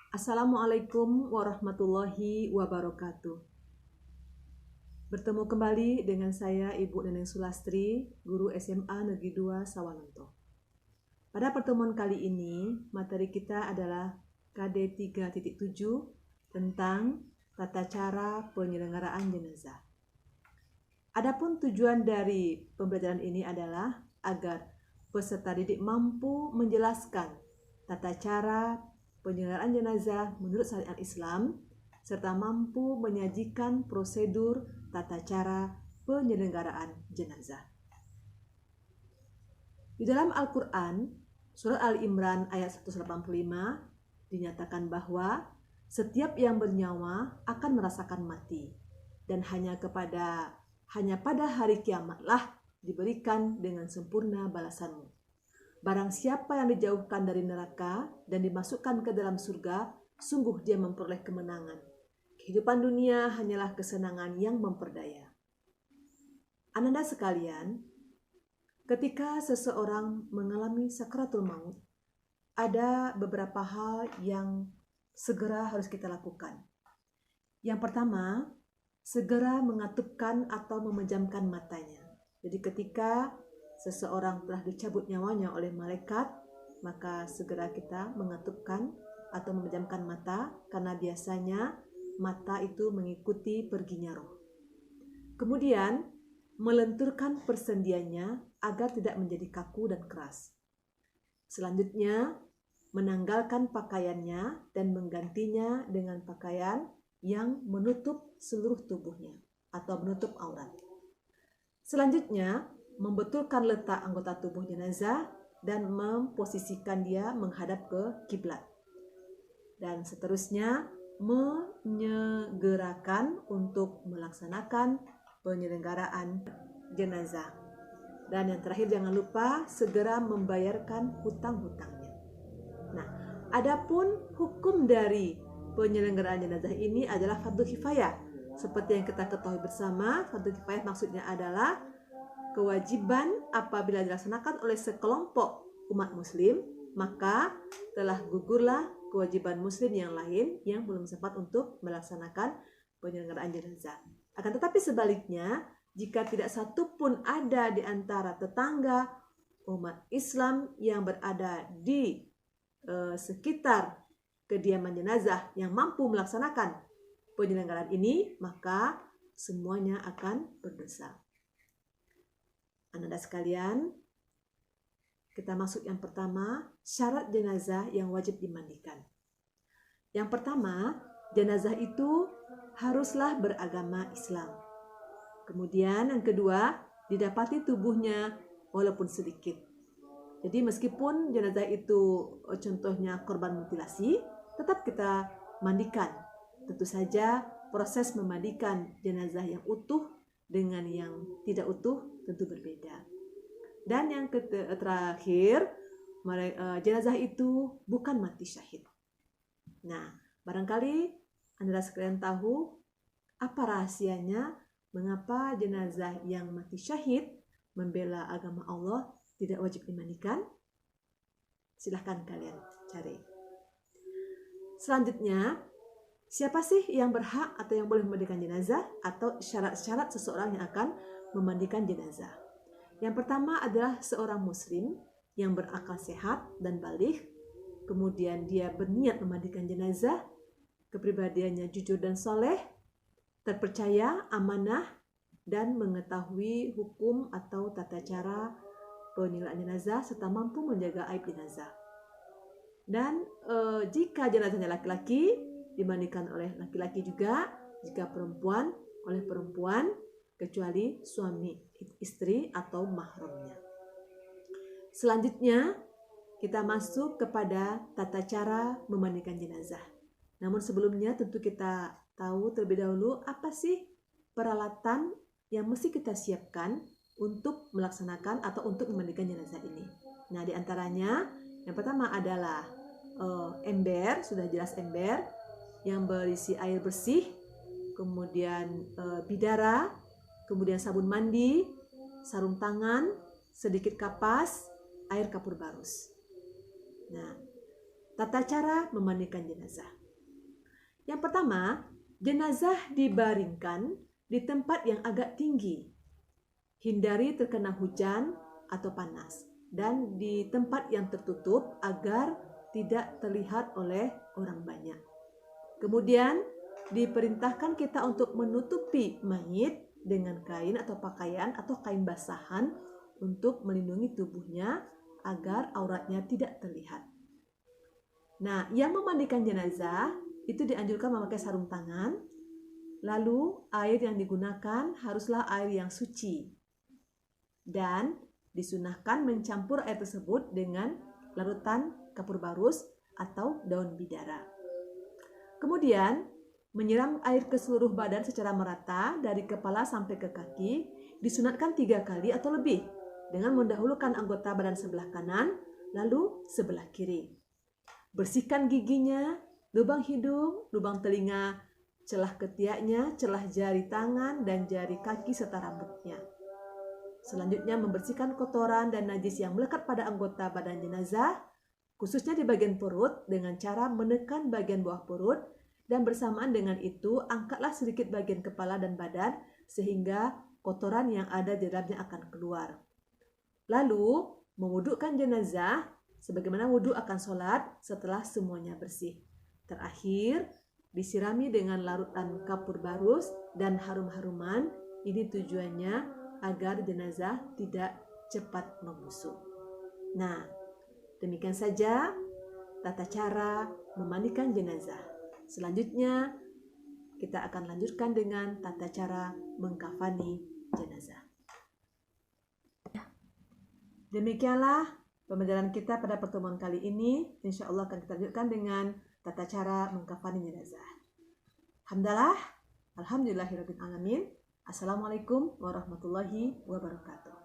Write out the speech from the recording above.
Assalamualaikum warahmatullahi wabarakatuh. Bertemu kembali dengan saya Ibu Neneng Sulastri, guru SMA Negeri 2 Sawalunto. Pada pertemuan kali ini, materi kita adalah KD 3.7 tentang tata cara penyelenggaraan jenazah. Adapun tujuan dari pembelajaran ini adalah agar peserta didik mampu menjelaskan tata cara penyelenggaraan jenazah menurut syariat Islam, serta mampu menyajikan prosedur tata cara penyelenggaraan jenazah. Di dalam Al-Quran, surat Ali Imran ayat 185 dinyatakan bahwa setiap yang bernyawa akan merasakan mati, dan hanya pada hari kiamatlah diberikan dengan sempurna balasanmu. Barang siapa yang dijauhkan dari neraka dan dimasukkan ke dalam surga, sungguh dia memperoleh kemenangan. Kehidupan dunia hanyalah kesenangan yang memperdaya. Ananda sekalian, ketika seseorang mengalami sakaratul maut, ada beberapa hal yang segera harus kita lakukan. Yang pertama, segera mengatupkan atau memejamkan matanya. Jadi ketika seseorang telah dicabut nyawanya oleh malaikat, maka segera kita mengatupkan atau memejamkan mata, karena biasanya mata itu mengikuti perginya roh. Kemudian, melenturkan persendiannya agar tidak menjadi kaku dan keras. Selanjutnya, menanggalkan pakaiannya dan menggantinya dengan pakaian yang menutup seluruh tubuhnya atau menutup aurat. Selanjutnya, membetulkan letak anggota tubuh jenazah dan memposisikan dia menghadap ke kiblat. Dan seterusnya, menyegerakan untuk melaksanakan penyelenggaraan jenazah. Dan yang terakhir, jangan lupa segera membayarkan hutang-hutangnya. Nah, adapun hukum dari penyelenggaraan jenazah ini adalah fardu kifayah. Seperti yang kita ketahui bersama, fardu kifayah maksudnya adalah kewajiban apabila dilaksanakan oleh sekelompok umat muslim, maka telah gugurlah kewajiban muslim yang lain yang belum sempat untuk melaksanakan penyelenggaraan jenazah. Akan tetapi sebaliknya, jika tidak satu pun ada di antara tetangga umat Islam yang berada di sekitar kediaman jenazah yang mampu melaksanakan penyelenggaraan ini, maka semuanya akan berdosa. Ananda sekalian, kita masuk yang pertama, syarat jenazah yang wajib dimandikan. Yang pertama, jenazah itu haruslah beragama Islam. Kemudian yang kedua, didapati tubuhnya walaupun sedikit. Jadi meskipun jenazah itu contohnya korban mutilasi, tetap kita mandikan. Tentu saja proses memandikan jenazah yang utuh dengan yang tidak utuh tentu berbeda. Dan yang terakhir, jenazah itu bukan mati syahid. Nah, barangkali Anda sekalian tahu apa rahasianya mengapa jenazah yang mati syahid membela agama Allah tidak wajib dimandikan? Silahkan kalian cari. Selanjutnya, siapa sih yang berhak atau yang boleh memandikan jenazah atau syarat-syarat seseorang yang akan memandikan jenazah? Yang pertama adalah seorang muslim yang berakal sehat dan baligh, kemudian dia berniat memandikan jenazah, kepribadiannya jujur dan soleh, terpercaya, amanah, dan mengetahui hukum atau tata cara penyelenggaraan jenazah serta mampu menjaga aib jenazah. Dan jika jenazahnya laki-laki, dimandikan oleh laki-laki juga, jika perempuan oleh perempuan, kecuali suami, istri, atau mahramnya. Selanjutnya, kita masuk kepada tata cara memandikan jenazah. Namun sebelumnya tentu kita tahu terlebih dahulu apa sih peralatan yang mesti kita siapkan untuk melaksanakan atau untuk memandikan jenazah ini. Nah, diantaranya yang pertama adalah ember, sudah jelas ember, yang berisi air bersih, kemudian bidara, kemudian sabun mandi, sarung tangan, sedikit kapas, air kapur barus. Nah, tata cara memandikan jenazah. Yang pertama, jenazah dibaringkan di tempat yang agak tinggi. Hindari terkena hujan atau panas dan di tempat yang tertutup agar tidak terlihat oleh orang banyak. Kemudian diperintahkan kita untuk menutupi mayit dengan kain atau pakaian atau kain basahan untuk melindungi tubuhnya agar auratnya tidak terlihat. Nah, yang memandikan jenazah itu dianjurkan memakai sarung tangan. Lalu air yang digunakan haruslah air yang suci. Dan disunahkan mencampur air tersebut dengan larutan kapur barus atau daun bidara. Kemudian, menyiram air ke seluruh badan secara merata dari kepala sampai ke kaki, disunatkan 3 kali atau lebih dengan mendahulukan anggota badan sebelah kanan, lalu sebelah kiri. Bersihkan giginya, lubang hidung, lubang telinga, celah ketiaknya, celah jari tangan, dan jari kaki serta rambutnya. Selanjutnya membersihkan kotoran dan najis yang melekat pada anggota badan jenazah, khususnya di bagian perut dengan cara menekan bagian bawah perut, dan bersamaan dengan itu angkatlah sedikit bagian kepala dan badan sehingga kotoran yang ada di dalamnya akan keluar. Lalu mewudukkan jenazah sebagaimana wudhu akan sholat setelah semuanya bersih. Terakhir disirami dengan larutan kapur barus dan harum-haruman. Ini tujuannya agar jenazah tidak cepat membusuk. Nah, demikian saja tata cara memandikan jenazah. Selanjutnya, kita akan lanjutkan dengan tata cara mengkafani jenazah. Demikianlah pembelajaran kita pada pertemuan kali ini. Insya Allah akan kita lanjutkan dengan tata cara mengkafani jenazah. Alhamdulillahirabbil alamin. Assalamualaikum warahmatullahi wabarakatuh.